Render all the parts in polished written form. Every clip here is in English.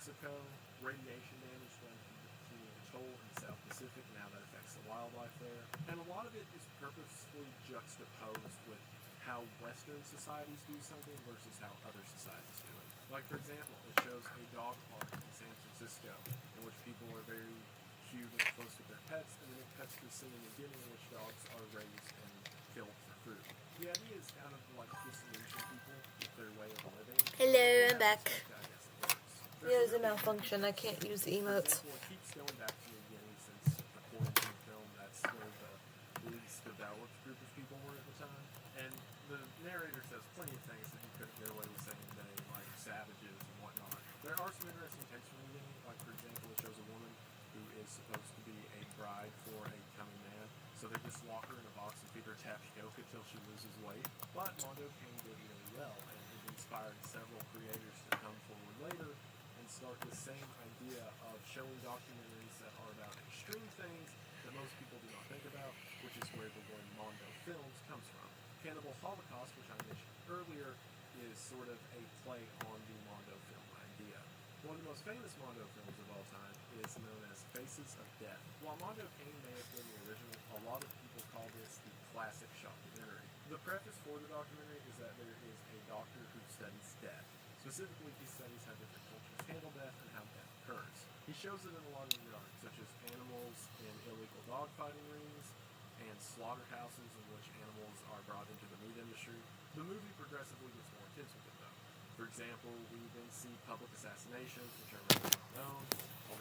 Mexico, radiation damage done to the Bikini Atoll in the South Pacific and how that affects the wildlife there. And a lot of it is purposefully juxtaposed with how Western societies do something versus how other societies do it. Like, for example, it shows a dog park in San Francisco in which people are very cute and close with their pets, and then it cuts to the scene again in which dogs are raised and killed for food. The idea is kind of like disillusion people with their way of living. Hello, I'm back. There's a malfunction. I can't use emotes. For example, it keeps going back to the beginning since according to the film, that's where the least developed group of people were at the time. And the narrator says plenty of things that you couldn't get away with saying today, like savages and whatnot. There are some interesting takes from the beginning, like for example, it shows a woman who is supposed to be a bride for a coming man. So they just lock her in a box and feed her tapioca until she loses weight. But Mondo King did really well, and it inspired several creators to come forward later and start the same idea of showing documentaries that are about extreme things that most people do not think about, which is where the word Mondo Films comes from. Cannibal Holocaust, which I mentioned earlier, is sort of a play on the Mondo film idea. One of the most famous Mondo films of all time is known as Faces of Death. While Mondo King may have been the original, a lot of people call this the classic shockumentary. The preface for the documentary is that there is a doctor who studies death. Specifically, he studies how different cultures handle death and how death occurs. He shows it in a lot of regards, such as animals in illegal dogfighting rings and slaughterhouses in which animals are brought into the meat industry. The movie progressively gets more intense with it, though. For example, we then see public assassinations, which are really well known,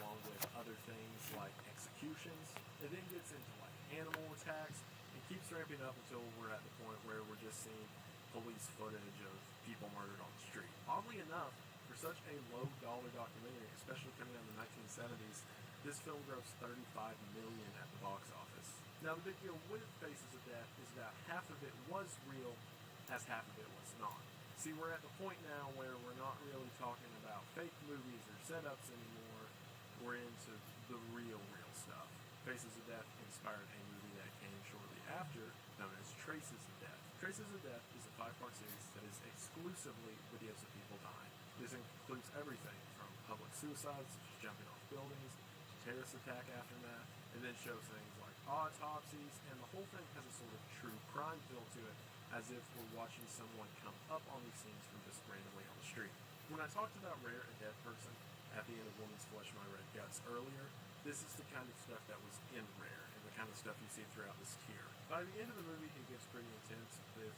along with other things like executions. It then gets into like animal attacks. It keeps ramping up until we're at the point where we're just seeing police footage of people murdered on the street. Oddly enough, for such a low-dollar documentary, especially coming out in the 1970s, this film grossed $35 million at the box office. Now, the big deal with Faces of Death is that half of it was real, as half of it was not. See, we're at the point now where we're not really talking about fake movies or setups anymore. We're into the real stuff. Faces of Death inspired a movie that came shortly after, known as Traces of Death. Traces of Death is a 5-part series that is exclusively videos of people dying. This includes everything from public suicides, such as jumping off buildings, to terrorist attack aftermath, and then shows things like autopsies, and the whole thing has a sort of true crime feel to it, as if we're watching someone come up on these scenes from just randomly on the street. When I talked about Rare, a Dead Person, at the end of Woman's Flesh, My Red Guts earlier, this is the kind of stuff that was in Rare, and the kind of stuff you see throughout this tier. By the end of the movie, it gets pretty intense with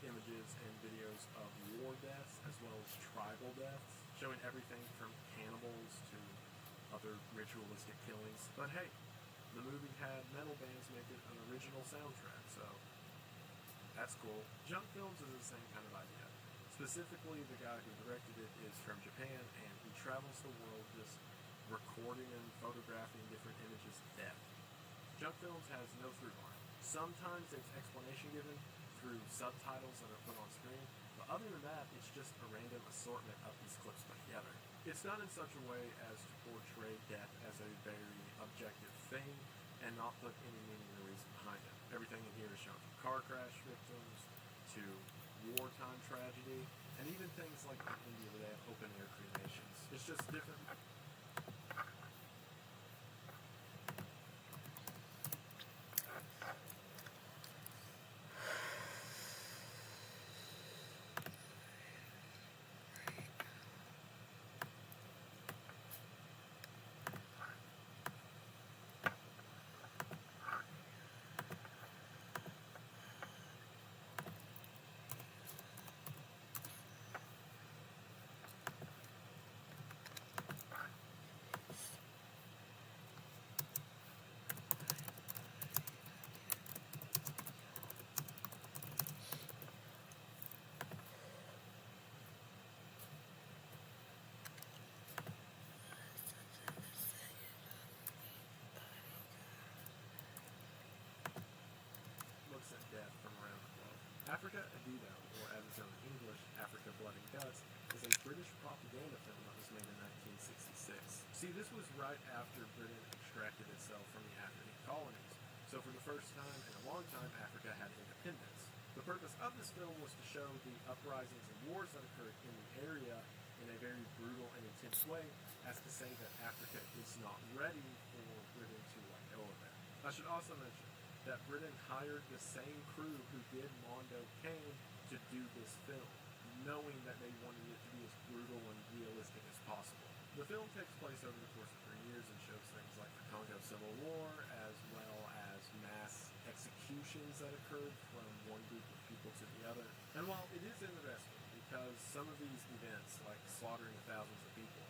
images and videos of war deaths, as well as tribal deaths, showing everything from cannibals to other ritualistic killings. But hey, the movie had metal bands make it an original soundtrack, so that's cool. Junk Films is the same kind of idea. Specifically, the guy who directed it is from Japan, and he travels the world just recording and photographing different images of death. Junk Films has no through line. Sometimes there's explanation given through subtitles that are put on screen, but other than that, it's just a random assortment of these clips put together. It's done in such a way as to portray death as a very objective thing and not put any meaning or reason behind it. Everything in here is shown from car crash victims to wartime tragedy, and even things like in India where they have open-air cremations. It's just different. Africa Adido, or as it's known in English, Africa Blood and Guts, is a British propaganda film that was made in 1966. See, this was right after Britain extracted itself from the African colonies. So for the first time in a long time, Africa had independence. The purpose of this film was to show the uprisings and wars that occurred in the area in a very brutal and intense way, as to say that Africa is not ready for Britain to let go of it. I should also mention that Britain hired the same crew who did Mondo Cane to do this film, knowing that they wanted it to be as brutal and realistic as possible. The film takes place over the course of 3 years and shows things like the Congo Civil War, as well as mass executions that occurred from one group of people to the other. And while it is interesting, because some of these events, like slaughtering of thousands of people,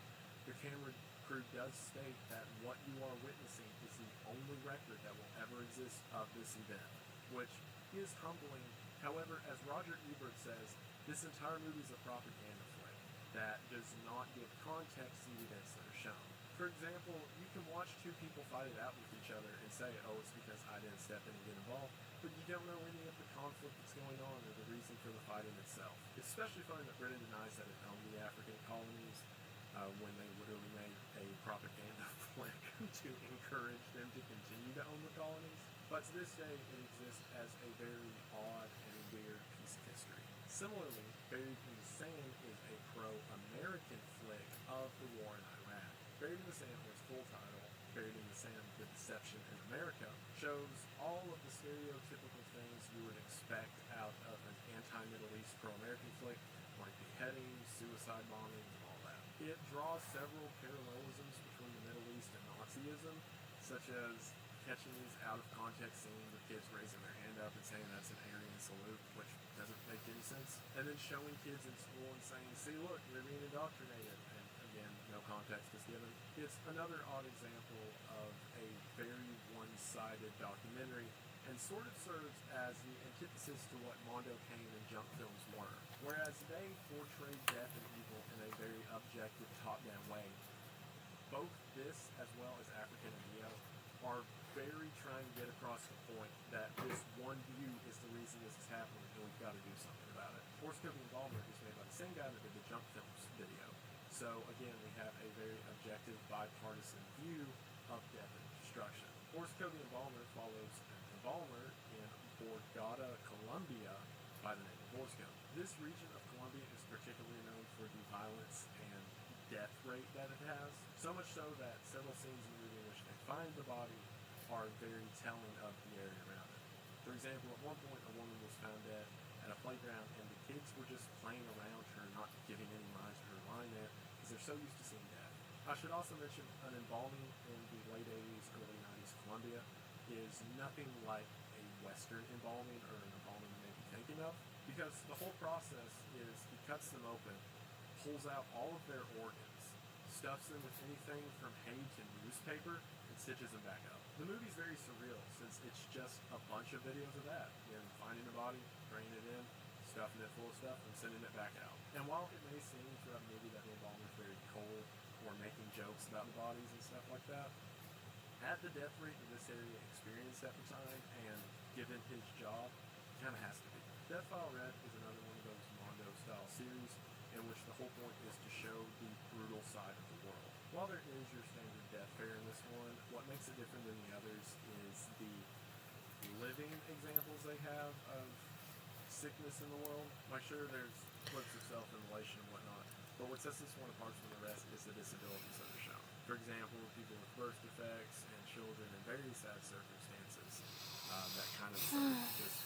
the camera crew does state that what you are witnessing is the only record that will ever exist of this event, which is humbling. However, as Roger Ebert says, this entire movie is a propaganda flick that does not give context to the events that are shown. For example, you can watch two people fight it out with each other and say, oh, it's because I didn't step in and get involved, but you don't know any of the conflict that's going on or the reason for the fighting itself. It's especially funny that Britain denies that it owned the African colonies when they literally made a propaganda flick to encourage them to continue to own the colonies. But to this day, it exists as a very odd and weird piece of history. Similarly, Buried in the Sand is a pro-American flick of the war in Iraq. Buried in the Sand, or its full title, Buried in the Sand, The Deception in America, shows all of the stereotypical things you would expect out of an anti-Middle East pro-American flick, like beheadings, suicide bombings, and all that. It draws several parallelisms between the Middle East and Nazism, such as catching these out of context scenes with kids raising their hand up and saying that's an Aryan salute, which doesn't make any sense, and then showing kids in school and saying, see, look, they're being indoctrinated, and again, no context is given. It's another odd example of a very one-sided documentary, and sort of serves as the antithesis to what Mondo Cane and junk films were. Whereas they portrayed death and evil in a very objective, top-down way, both this as well as African and Neo are very trying to get across the point that this one view is the reason this is happening and we've got to do something about it. Horse Cooking Involvement is made by the same guy that did the Junk Films video. So again, we have a very objective, bipartisan view of death and destruction. Horse Cooking Involvement follows an embalmer in Borgata, Colombia by the name of Horse Cooking. This region of Colombia is particularly known for the violence and death rate that it has, so much so that several scenes in the movie in which they find the body are very telling of the area around it. For example, at one point a woman was found dead at a playground and the kids were just playing around her, not giving any mind to her lying there because they're so used to seeing death. I should also mention an embalming in the late 80s, early 90s Colombia is nothing like a Western embalming or an embalming you may be thinking of, because the whole process is he cuts them open, pulls out all of their organs, stuffs them with anything from hay to newspaper, and stitches them back up. The movie's very surreal since it's just a bunch of videos of that. Again, finding a body, bringing it in, stuffing it full of stuff, and sending it back out. And while it may seem throughout the movie that the embalmer is very cold or making jokes about the bodies and stuff like that, at the death rate that this area experienced at the time, and given his job, it kind of has to be. Death File Red is another one of those Mondo-style series in which the whole point is to show the brutal side of the world. While there is your standard death fare in this one, what makes it different than the others is the living examples they have of sickness in the world. Like, sure, there's clips of self-immolation and whatnot, but what sets this one apart from the rest is the disabilities that are shown. For example, people with birth defects and children in very sad circumstances that kind of just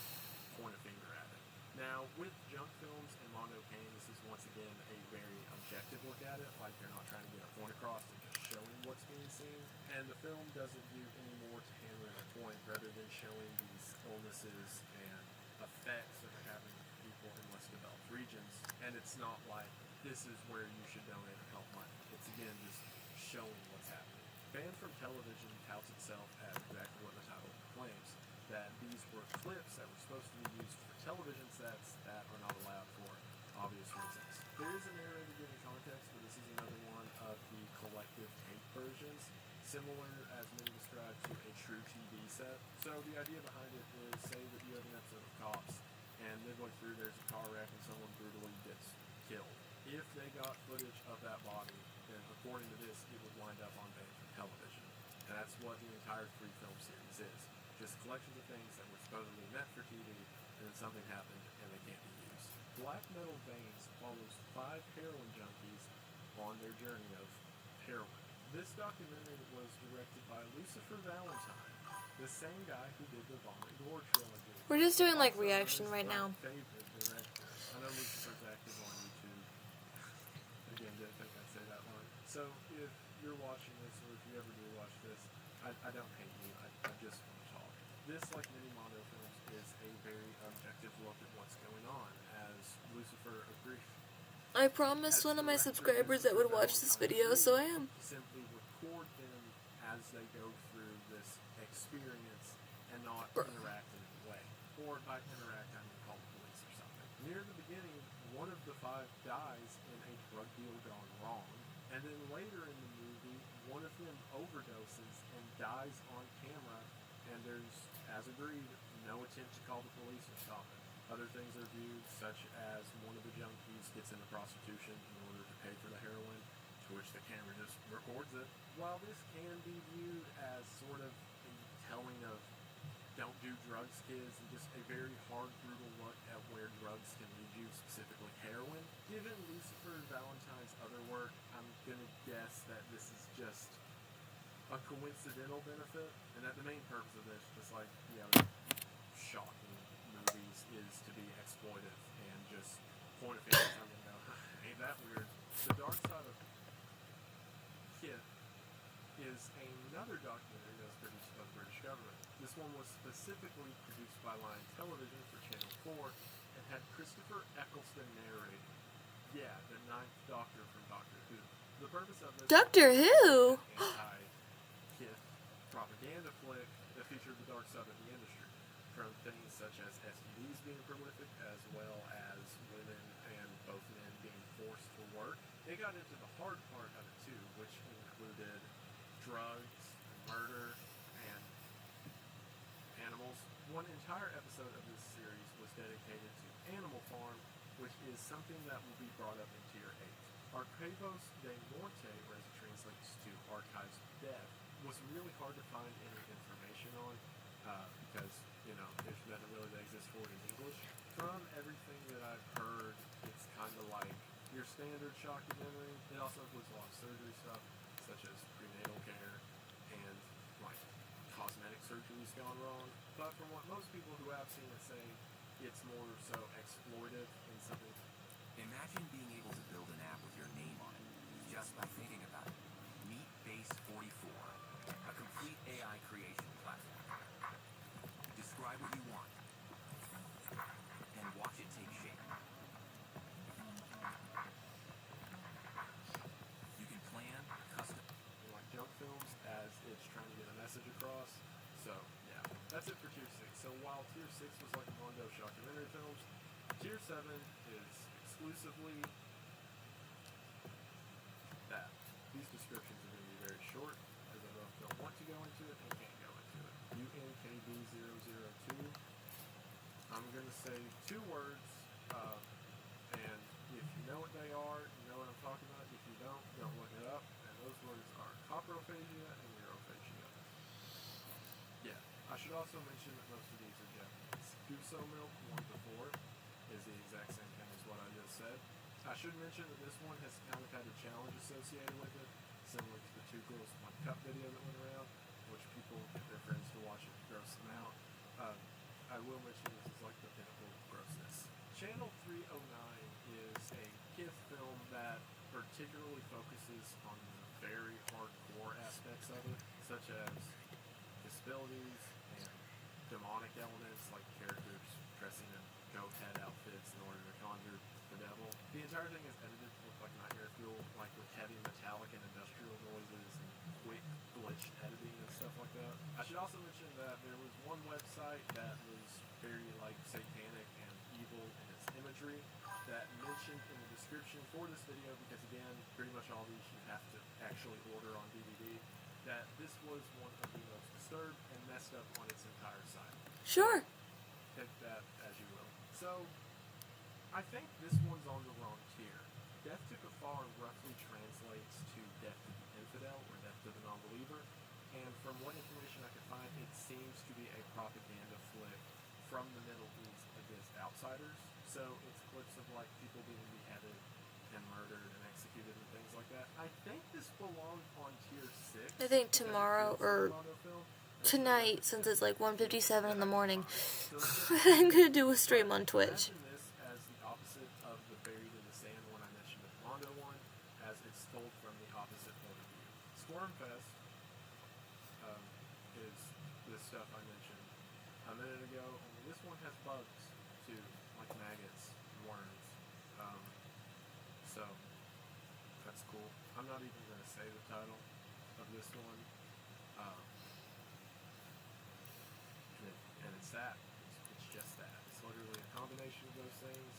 point a finger at it. Now, with junk films and Mondo Cane, this is once again a very objective look at it, like they're not trying to get a point across, they're just showing what's being seen. And the film doesn't do any more to hammer in a point rather than showing these illnesses and effects that are happening to people in less developed regions. And it's not like this is where you should donate or help money. It's again just showing what's happening. Banned from television touts itself as exactly what the title claims, that these were clips that were supposed to be used for television sets that are not allowed for obvious reasons. There is a narrator giving context, but this is another one of the collective tape versions, similar as many describe to a true TV set. So the idea behind it is, say that you have an episode of Cops, and midway through there's a car wreck and someone brutally gets killed. If they got footage of that body, then according to this, it would wind up on banned from television. And that's what the entire 3-film series is. Just collections of things that were supposedly meant for TV, and then something happened and they can't be used. Black Metal Veins follows 5 heroin junkies on their journey of heroin. This documentary was directed by Lucifer Valentine, the same guy who did the Vomit Gore trilogy. We're just doing like reaction right now. Favorite director. I know Lucifer's active on YouTube. Again, didn't think I'd say that one. So if you're watching this, or if you ever do watch this, I don't hate you. I just want to talk. This, like many Mondo films, is a very objective look at what's going on, as Lucifer agrees. I promised one of my subscribers that would watch this video, so I am. Simply record them as they go through this experience and not interact in any way. Or by interact, I mean call the police or something. Near the beginning, one of the 5 dies in a drug deal gone wrong, and then later in the movie, one of them overdoses and dies on camera, and there's, as agreed, no attempt to call the police or stop it. Other things are viewed, such as one of the junkies gets into prostitution in order to pay for the heroin, to which the camera just records it. While this can be viewed as sort of a telling of don't do drugs, kids, and just a very hard, brutal look at where drugs can lead you, specifically heroin, given Lucifer Valentine's other work, I'm going to guess that this is just a coincidental benefit, and that the main purpose of this, just like the other shocking movies, is to be exploitive and just point a finger at something and go, ain't that weird. The Dark Side of Kith is another documentary that was produced by the British government. This one was specifically produced by Lion Television for Channel 4 and had Christopher Eccleston narrating. Yeah, the 9th Doctor from Doctor Who. The purpose of this Doctor Who? anti-Kith propaganda flick that featured the dark side of the industry, from things such as STDs being prolific, as well as women and both men being forced to work. It got into the hard part of it too, which included drugs, murder, and animals. One entire episode of this series was dedicated to Animal Farm, which is something that will be brought up in Tier 8. Archivos de Morte, or as it translates to Archives of Death, was really hard to find any information on, because, you know, there's nothing really that exists for it in English. From everything that I've heard, it's kind of like your standard documentary. It also includes a lot of surgery stuff, such as prenatal care and, like, cosmetic surgeries gone wrong. But from what most people who have seen it say, it's more so exploitive in something. Imagine being able to build an app with your name on it, just by thinking about it. Meet Base 44, a complete AI creation platform. Describe what you want, and watch it take shape. You can plan, custom. Like junk films, as it's trying to get a message across. So, yeah, that's it for Tier 6. So while Tier 6 was like Mondo documentary films, Tier 7 is exclusively that. These descriptions are going to be very short, as I both don't want to go into it and can't go into it. UNKB002. I'm going to say 2 words, and if you know what they are, you know what I'm talking about. If you don't look it up. And those words are coprophagia and neurophagia. Yeah, I should also mention that most of these are Japanese. Kuso milk 1 to 4 is the exact same thing as what I just said. I should mention that this one has kind of had a challenge associated with it, similar to the 2 Girls 1 Cup video that went around, which people get their friends to watch it to gross them out. I will mention this is like the pinnacle of grossness. Channel 309 is a Kith film that particularly focuses on the very hardcore aspects of it, such as disabilities and demonic elements, like characters dressing in goat head outfits in order to conjure the devil. The entire thing is edited to look like nightmare fuel, like with heavy metallic and industrial noises and quick glitched editing and stuff like that. I should also mention that there was one website that was very like satanic and evil in its imagery that mentioned in the description for this video, because again, pretty much all these you have to actually order on DVD, that this was one of the most disturbed and messed up on its entire site. Sure. Take that as you will. So, I think this one's on the wrong tier. Death to Kafar roughly translates to Death to the Infidel, or Death to the Non-Believer, and from what information I could find, it seems to be a propaganda flick from the Middle East against outsiders. So it's clips of like people being beheaded and murdered and executed and things like that. I think this belonged on tier 6. I think tomorrow or tonight, since it's like 1:57 in the morning, I'm gonna do a stream on Twitch. Imagine this as the opposite of the buried in the sand one I mentioned, the Mondo one, as it's told from the opposite point of view. Squirmfest is this stuff I mentioned a minute ago, only this one has bugs too, like maggots, worms. So that's cool. I'm not even gonna say the title of this one. And it's that. It's just that. It's literally a combination of those things,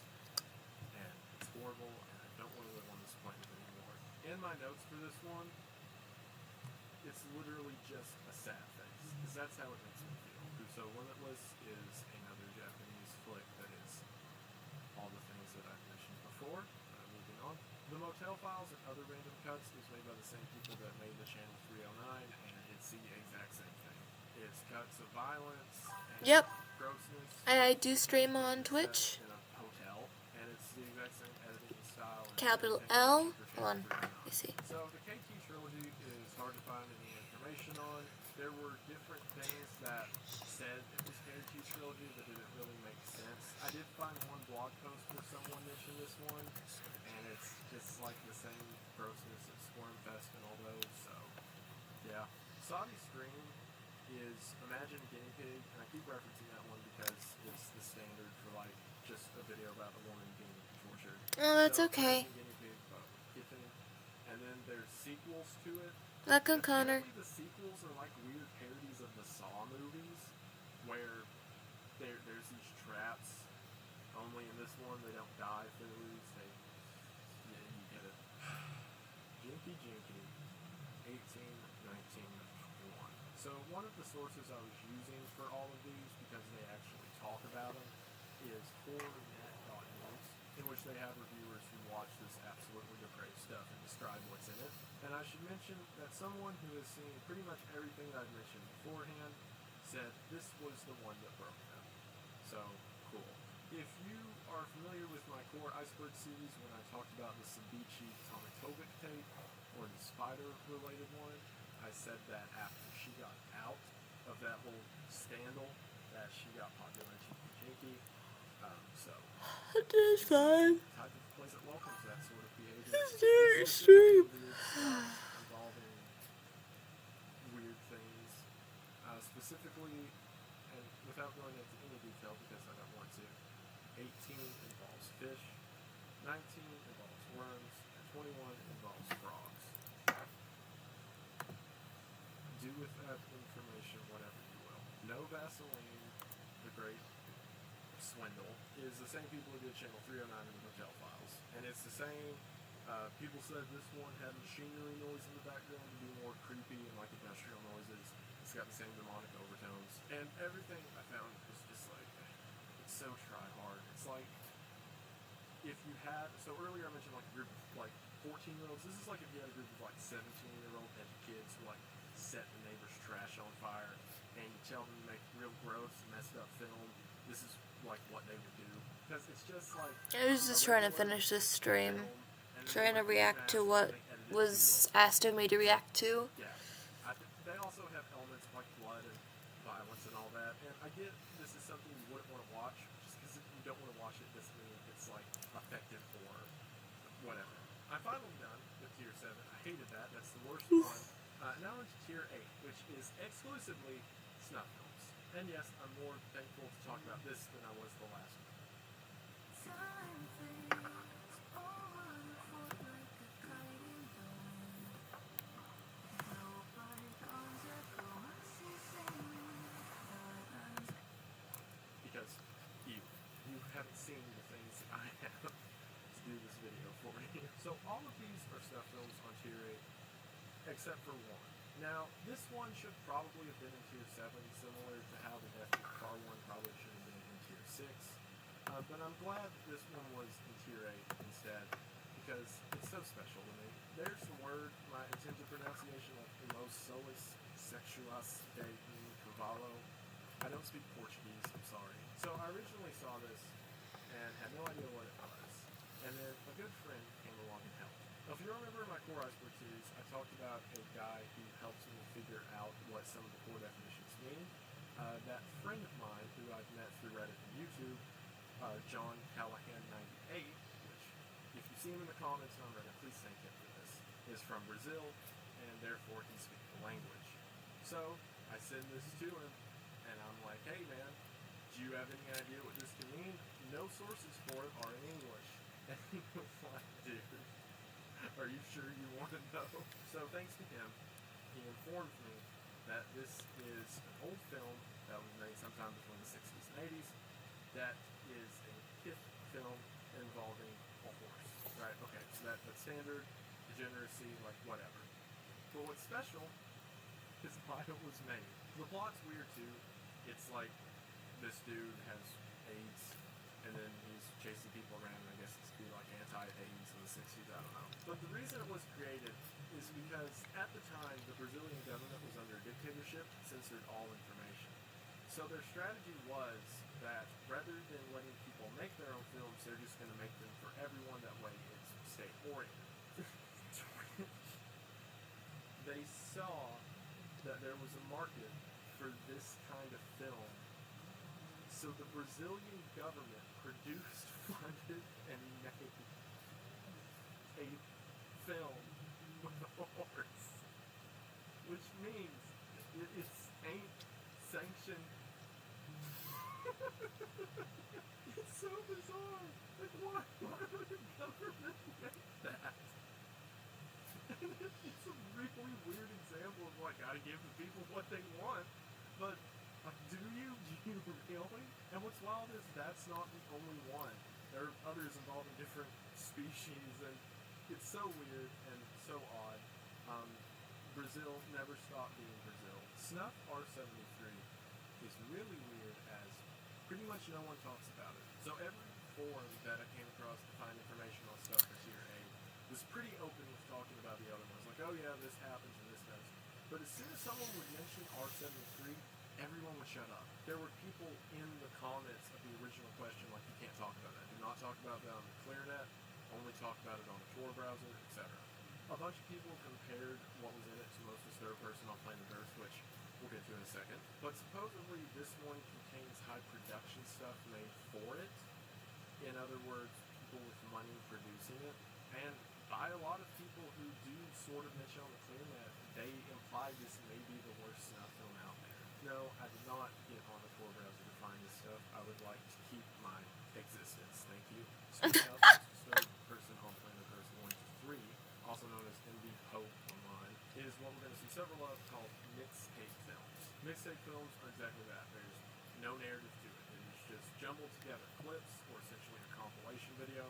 and it's horrible, and I don't want to live on this planet anymore. In my notes for this one, it's literally just a sad face, because that's how it makes me feel. So Limitless is another Japanese flick that is all the things that I've mentioned before. Moving on. The Motel Files and Other Random Cuts is made by the same people that made the Channel 309, and it's the exact same thing. It's cuts of violence and grossness. I do stream on Twitch. In a hotel, and it's the exact same editing style. Capital L. Hold on. Let me see. So the KT trilogy is hard to find any information on. There were different things that said it was KT trilogy that didn't really make sense. I did find one blog post where someone mentioned this one, and it's just like the same grossness as Squirmfest and all those. So yeah, Saudi Stream is Imagine Guinea Pig, and I keep referencing that one because it's the standard for like just a video about a woman being tortured. Oh, that's okay. Guinea Pig, Tiffany. And then there's sequels to it. Welcome, Connor. The sequels are like weird parodies of the Saw movies, where there's these traps. Only in this one they don't die if they lose. You get it. Jinky Jinky, 18, 19, 21. So one of the sources I was using for all of these, because they actually talk about them, is horrornet.news, in which they have reviewers who watch this absolutely depraved stuff and describe what's in it. And I should mention that someone who has seen pretty much everything I've mentioned beforehand said this was the one that broke them. So, cool. If you are familiar with my core Iceberg series, when I talked about the Sabichi Tomatovic tape, or the spider-related one, I said that after she got out of that whole scandal, that she got popular and she was jinky. That's fine. Type of place that welcomes that sort of behavior. It's very extreme. Involving weird things. Specifically, and without going into any detail because I don't want to, 18 involves fish, 19 involves worms, and 21 involves frogs. Do with that information whatever you will. No Vaseline, the great swindle, is the same people who did Channel 309 and the Motel Files. And it's the same, people said this one had machinery noise in the background to be more creepy and like industrial noises. It's got the same demonic overtones. And everything I found was just like, it's so try-hard. It's like, if you had, so earlier I mentioned like a group of like 14-year-olds. This is like if you had a group of like 17-year-old edgy kids who like set the neighbor's trash on fire and you tell them to make real gross, messed up film. This is like what they would do. Because it's just like, I was just trying to finish this stream. Trying to react to what was asked of me to react to. Yeah. They also have elements like blood and violence and all that. And I get this is something you wouldn't want to watch. Just because if you don't want to watch it, doesn't mean it's like effective or whatever. I'm finally done with tier 7. I hated that. That's the worst one. Now into tier 8, which is exclusively snuff films. And yes, I'm more thankful to talk about this than I was the last one. Because you haven't seen the things that I have to do this video for you. So all of these are snuff films on tier 8, except for one. Now, this one should probably have been in tier 7, similar to how the Death Car one probably should have been in tier 6. But I'm glad that this one was in tier 8 instead, because it's so special to me. There's the word, my attempted pronunciation of Los Solis Sexuas de Cavallo. I don't speak Portuguese, I'm sorry. So I originally saw this and had no idea what it was. And then a good friend came along and helped. If you remember in my core iceberg series, I talked about a guy who helps me figure out what some of the core definitions mean. That friend of mine, who I've met through Reddit and YouTube, John Callahan98, which, if you see him in the comments on Reddit, please thank him for this, is from Brazil, and therefore can speak the language. So, I send this to him, and I'm like, hey man, do you have any idea what this can mean? No sources for it are in English. And he was like, dude, are you sure you want to know? So thanks to him, he informed me that this is an old film that was made sometime between the 60s and 80s that is a pith film involving a horse. Right, okay, so that's standard, degeneracy, like whatever. But what's special is why it was made. The plot's weird too. It's like this dude has AIDS and then he's chasing people around, and I guess it's to be like anti-AIDS in the 60s, I don't know. But the reason it was created is because at the time the Brazilian government was under a dictatorship, censored all information. So their strategy was that rather than letting people make their own films, they're just going to make them for everyone, that way it's state-oriented. They saw that there was a market for this kind of film. So the Brazilian government produced, funded, and made a film with a horse. Which means it's ain't sanctioned. It's so bizarre. Like, why would the government make that? It's a really weird example of like, gotta give the people what they want, but do you really? And what's wild is that's not the only one. There are others involving different species, and it's so weird and so odd. Brazil never stopped being Brazil. Snuff R73 is really weird, as pretty much no one talks about it. So every forum that I came across to find information on stuff for Tier A was pretty open with talking about the other ones. Like, oh yeah, this happens and this does. But as soon as someone would mention R73, everyone would shut up. There were people in the comments of the original question like, you can't talk about that. Do not talk about that on the ClearNet. Only talk about it on the Tor browser, etc. A bunch of people compared what was in it to Mostly Third Person on Planet Earth, which we'll get to in a second. But supposedly this one contains high production stuff made for it. In other words, people with money producing it. And by a lot of people who do sort of mention on the ClearNet, they imply this may be the worst snuff film out there. No, I did not get on the Tor browser to find this stuff. I would like to keep my existence. Thank you. Speaking of Third Person on Planet Earth 1 to 3, also known as MV Hope Online, is what we're going to see several of called mixtape films. Mixtape films are exactly that. There's no narrative to it. It is just jumbled together clips, or essentially a compilation video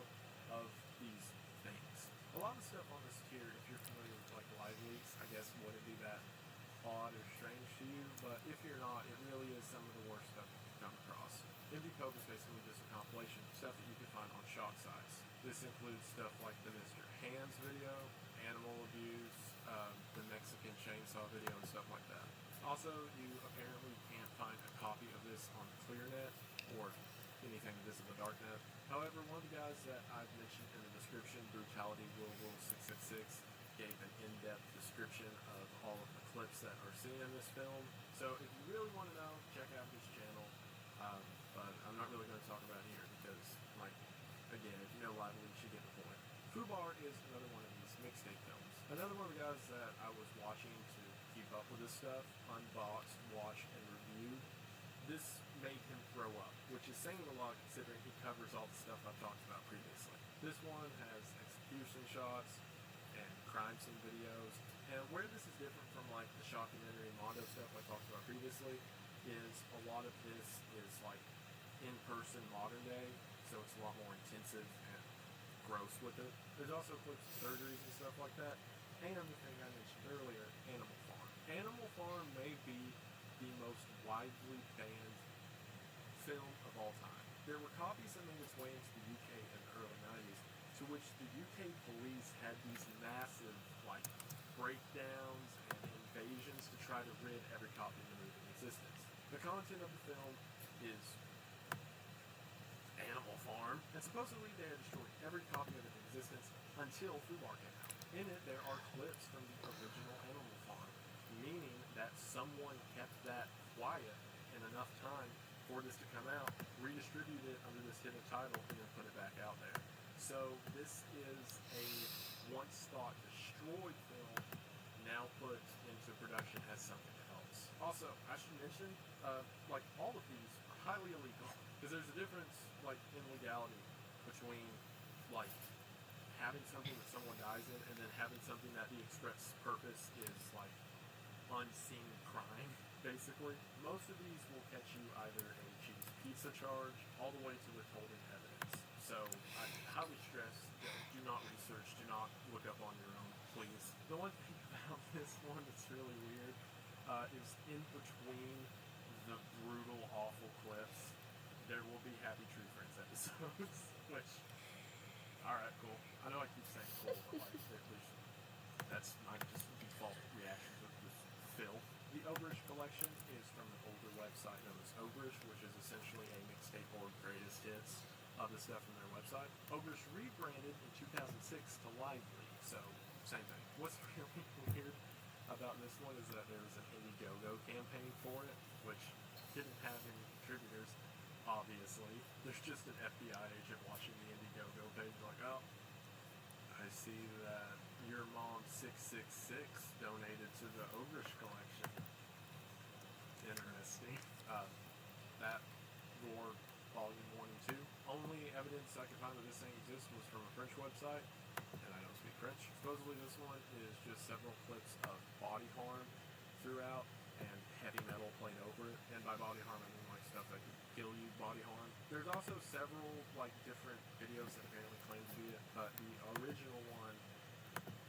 of these things. A lot of the stuff on this tier, if you're familiar with like live leaks, I guess wouldn't be that odd or strange to you, but if you're not, it really is some of the worst stuff you can come across. MV Pope is basically just a compilation of stuff that you can find on Shock Sites. This includes stuff like the Mr. Hands video, animal abuse, the Mexican chainsaw video, and stuff like that. Also, you apparently can't find a copy of this on ClearNet or anything that is in the darknet. However, one of the guys that I've mentioned in the description, Brutality Will 666, gave an in-depth description of all of the clips that are seen in this film. So if you really want to know, check out his channel. But I'm not really going to talk about it here because, like, again, if you know live leaks, you get the point. Fubar is another one of these mixtape films. Another one of the guys that I was watching to keep up with this stuff, unboxed, watched, and reviewed. This made him throw up, which is saying a lot considering he covers all the stuff I've talked about previously. This one has execution shots and crime scene videos, and where this is different from like the shockumentary Mondo stuff I talked about previously is a lot of this is like in-person modern day, so it's a lot more intensive and gross with it. There's also clips of surgeries and stuff like that, and the thing I mentioned earlier, Animal Farm. Animal Farm may be the most widely banned film of all time. There were copies that made its way into the UK in the early 90s, to which the UK police had these massive, like, breakdowns and invasions to try to rid every copy of the movie in existence. The content of the film is Animal Farm, and supposedly they had destroyed every copy of it in existence until Fubar came out. In it, there are clips from the original Animal Farm, meaning that someone kept that quiet in enough time for this to come out, redistribute it under this hidden title, and then put it back out there. So this is a once thought destroyed film now put into production as something else. Also, I should mention, like all of these are highly illegal because there's a difference, like in legality, between like having something that someone dies in and then having something that the express purpose is like unseen crime. Basically, most of these will catch you either a cheese pizza charge all the way to withholding evidence. So I highly stress that do not research, do not look up on your own, please. The one thing about this one that's really weird is in between the brutal, awful clips, there will be Happy Tree Friends episodes, which, alright, cool. I know I keep saying cool, but like, at least that's my just default reaction to this film. The Ogrish collection is from an older website known as Ogrish, which is essentially a mixtape or greatest hits of the stuff from their website. Ogrish rebranded in 2006 to Lively, so same thing. What's really weird about this one is that there was an Indiegogo campaign for it, which didn't have any contributors, obviously. There's just an FBI agent watching the Indiegogo page like, oh, I see that your mom 666 donated to the Ogrish collection. Interesting. That Gore Volume 1 and 2. Only evidence I could find that this thing exists was from a French website, and I don't speak French. Supposedly this one is just several clips of body harm throughout and heavy metal played over it. And by body harm I mean like stuff that could kill you, body harm. There's also several like different videos that apparently claim to be it, but the original one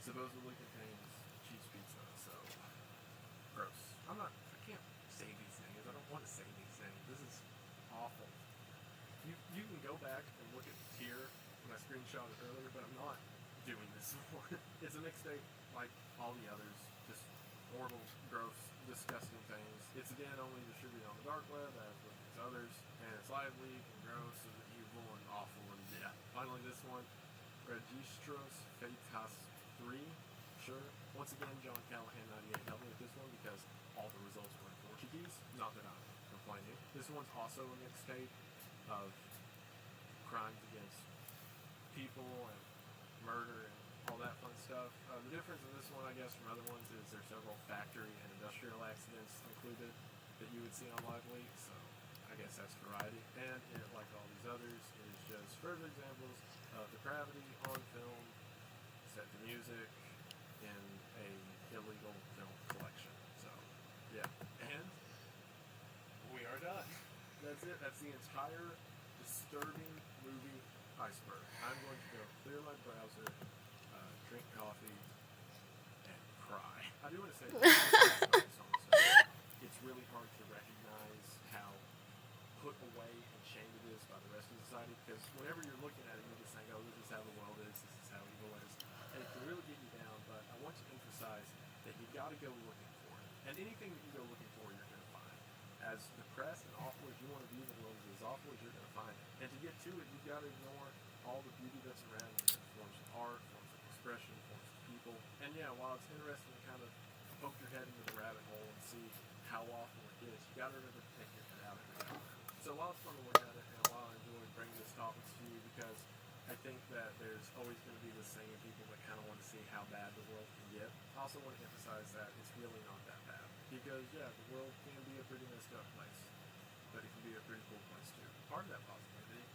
supposedly contains cheese pizza, so gross. I can't say these things. I don't want to say these things. This is awful. You can go back and look at the tier when I screenshot it earlier, but I'm not doing this one. It's a mixtape like all the others, just horrible, gross, disgusting things. It's again only distributed on the dark web as with these others, and it's lively and gross and evil and awful and yeah. Finally this one, Registros Feitas 3, sure. Once again, John Callahan 98 helped me with this one because all the results were in Portuguese. Not that I'm complaining. This one's also a mixtape of crimes against people and murder and all that fun stuff. The difference in this one, I guess, from other ones is there's several factory and industrial accidents included that you would see on Lively, so I guess that's variety. And it, like all these others, is just further examples of depravity on film, set to music, in a illegal film collection. So, yeah. And we are done. That's it. That's the entire disturbing movie iceberg. I'm going to go clear my browser, drink coffee, and cry. I do want to say it's really hard to recognize how put away and shamed it is by the rest of society, because whenever you're looking at it, you're just saying, oh, this is how the world is, this is how evil is, and it can really get you down, but I want to emphasize that you got to go looking for it, and anything that you go looking for, you're going to find. As depressed and awful as you want to view the world, as awful as you're going to find it, and to get to it, you've got to ignore all the beauty that's around you, forms of art, forms of expression, forms of people, and yeah, while it's interesting to kind of poke your head into the rabbit hole and see how awful it is, you got to remember to take your head out every now and then. So while it's fun to look at it, and while I enjoy bringing this topic to you, because I think that there's always going to be the same people that kind of want to see how bad the world can get, I also want to emphasize that it's really not that bad. Because, yeah, the world can be a pretty messed up place, but it can be a pretty cool place too. Part of that positivity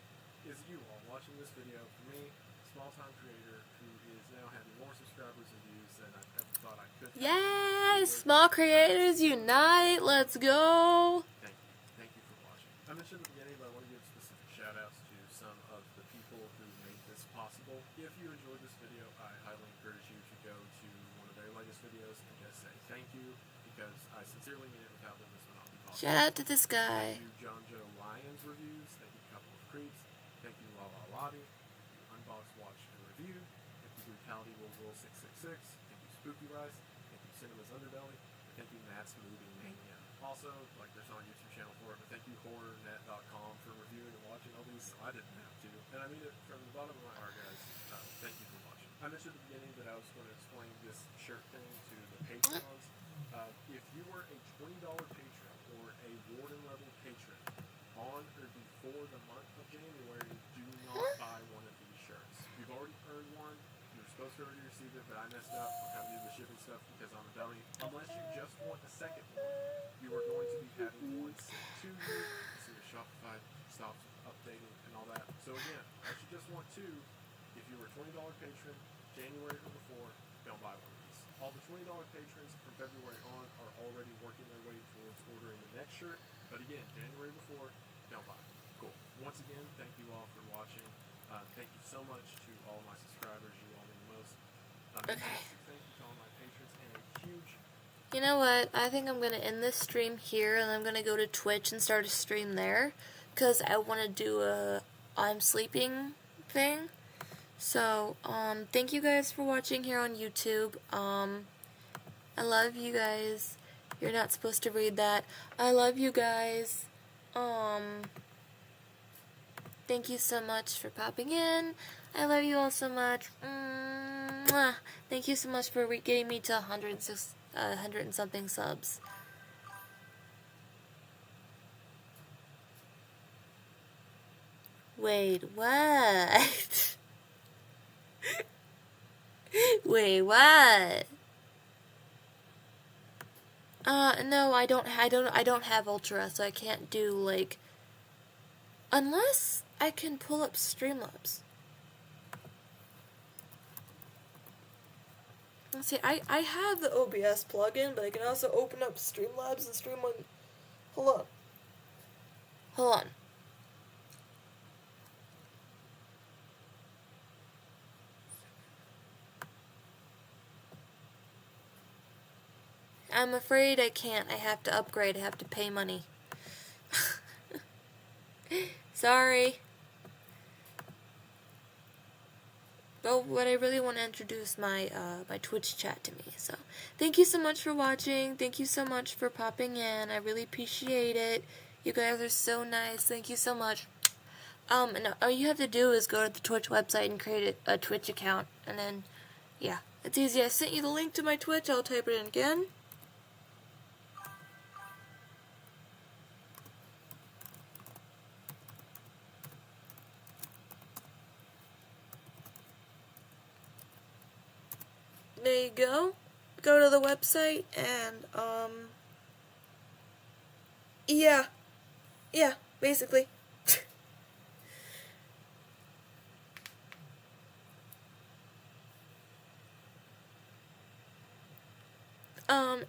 is you all watching this video. For me, small-time creator who is now having more subscribers and views than I ever thought I could. Yes, small creators unite. Let's go. Thank you for watching. I mentioned at the beginning, but I want to give specific shout-outs to some of the people who made this possible. If you enjoyed this video, I highly encourage you to go to one of their latest videos and just say thank you, because I sincerely mean it. Without them, this would not be possible. Shout out to this guy. Thank you, John Joe Lyons Reviews. Thank you, Couple of Creeps. Thank you, Llara-Vt. Thank you, Unbox, Watch, and Review. Thank you, Brutality Will Rule 666. Thank you, Spooky Rice. Thank you, Cinema's Underbelly. And thank you, Matt's Movie Mania. Also, like, there's not a YouTube channel for it, but thank you, HorrorNet.com, for reviewing and watching all these. So I didn't have to. And I mean it from the bottom of my heart, guys. Thank you for watching. I mentioned at the beginning that I was going to explain this shirt thing to the Patreons. If you were a $20 patron or a Warden level patron on or before the month of January, do not buy one of these shirts. You've already earned one. You're supposed to already receive it, but I messed up on how to do the shipping stuff because I'm a dummy. Unless you just want a second one, you are going to be having one sent to you. As soon as Shopify stops updating and all that. So again, unless you just want two, if you were a $20 patron, January or before, don't buy one of these. All the $20 patrons from February on are already working their way towards ordering the next shirt. But again, January before, don't buy. Cool. Once again, thank you all for watching. Thank you so much to all my subscribers. You all mean the most. Okay. Thank you to all my patrons and a huge... You know what? I think I'm going to end this stream here, and I'm going to go to Twitch and start a stream there, because I want to do a I'm sleeping thing. So, thank you guys for watching here on YouTube. I love you guys. You're not supposed to read that. I love you guys. Thank you so much for popping in. I love you all so much. Mwah. Thank you so much for getting me to 100 and something subs. Wait, what? Wait, what? No, I don't have Ultra, so I can't do, like, unless I can pull up Streamlabs. Let's see, I have the OBS plugin, but I can also open up Streamlabs and stream on... Hold on. I'm afraid I can't. I have to upgrade. I have to pay money. Sorry. But I really want to introduce my my Twitch chat to me. So, thank you so much for watching. Thank you so much for popping in. I really appreciate it. You guys are so nice. Thank you so much. And all you have to do is go to the Twitch website and create a Twitch account. And then, yeah. It's easy. I sent you the link to my Twitch. I'll type it in again. There you go. Go to the website and, yeah, basically.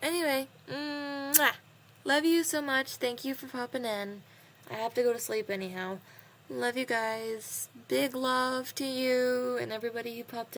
Anyway, mwah. Love you so much. Thank you for popping in. I have to go to sleep anyhow. Love you guys. Big love to you and everybody who popped in.